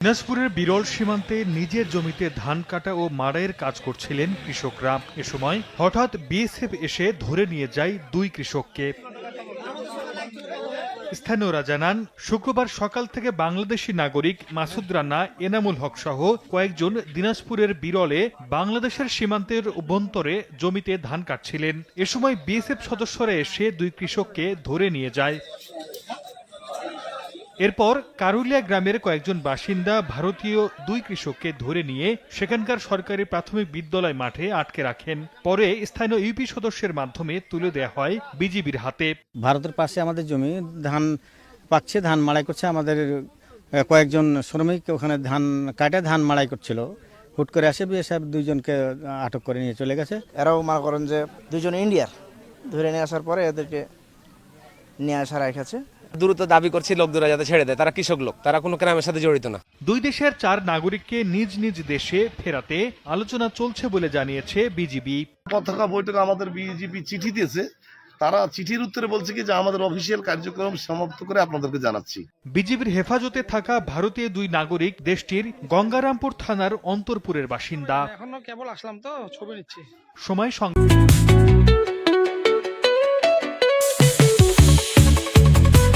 দিনাজপুরের বিরল সীমান্তে নিজের জমিতে ধান কাটা ও মাড়াইয়ের কাজ করছিলেন কৃষকরা। এ সময় হঠাৎ বিএসএফ এসে ধরে নিয়ে যায় দুই কৃষককে। স্থানীয়রা জানান, শুক্রবার সকাল থেকে বাংলাদেশি নাগরিক মাসুদ রানা, এনামুল হক সহ কয়েকজন দিনাজপুরের বিরলে বাংলাদেশের সীমান্তের অভ্যন্তরে জমিতে ধান কাটছিলেন। এ সময় বিএসএফ সদস্যরা এসে দুই কৃষককে ধরে নিয়ে যায়। এরপর কারুলিয়া গ্রামের কয়েকজন বাসিন্দা ভারতীয় দুই কৃষককে ধরে নিয়ে সেখানকার সরকারি প্রাথমিক বিদ্যালয় মাঠে আটকে রাখেন। পরে স্থানীয় ইউপি সদস্যের মাধ্যমে তুলে দেওয়া হয় বিজিবির হাতে। ভারতের পাশে আমাদের জমি, ধান পাচ্ছে, ধান মাড়াই করছে। আমাদের কয়েকজন শ্রমিক ওখানে ধান কাটে ধান মাড়াই করছিল। হুট করে আসে বিএসএফ দুইজনকে আটক করে নিয়ে চলে গেছে। এরাও মনে করেন যে দুজন ইন্ডিয়ার, ধরে নিয়ে আসার পরে এদেরকে নিয়ে আসা রেখেছে। দ্রুত দাবি করছি লোকদুরা যাতে ছেড়ে দেয়, তারা কৃষক লোক, তারা কোনো ক্রাইমের সাথে জড়িত না। দুই দেশের 4 নাগরিককে নিজ নিজ দেশে ফেরাতে আলোচনা চলছে বলে জানিয়েছে বিজিবি। পতাকা বৈঠক আমাদের বিজিবি চিঠি দিয়েছে, তারা চিঠির উত্তরে বলছে কি যে আমাদের অফিসিয়াল কার্যক্রম সমাপ্ত করে আপনাদেরকে জানাচ্ছি। বিজিবির হেফাজতে থাকা ভারতীয় দুই নাগরিক দেশটির গঙ্গারামপুর থানার অন্তরপুরের বাসিন্দা। এখনো কেবল আসলাম তো, ছবি নিচ্ছি। সময়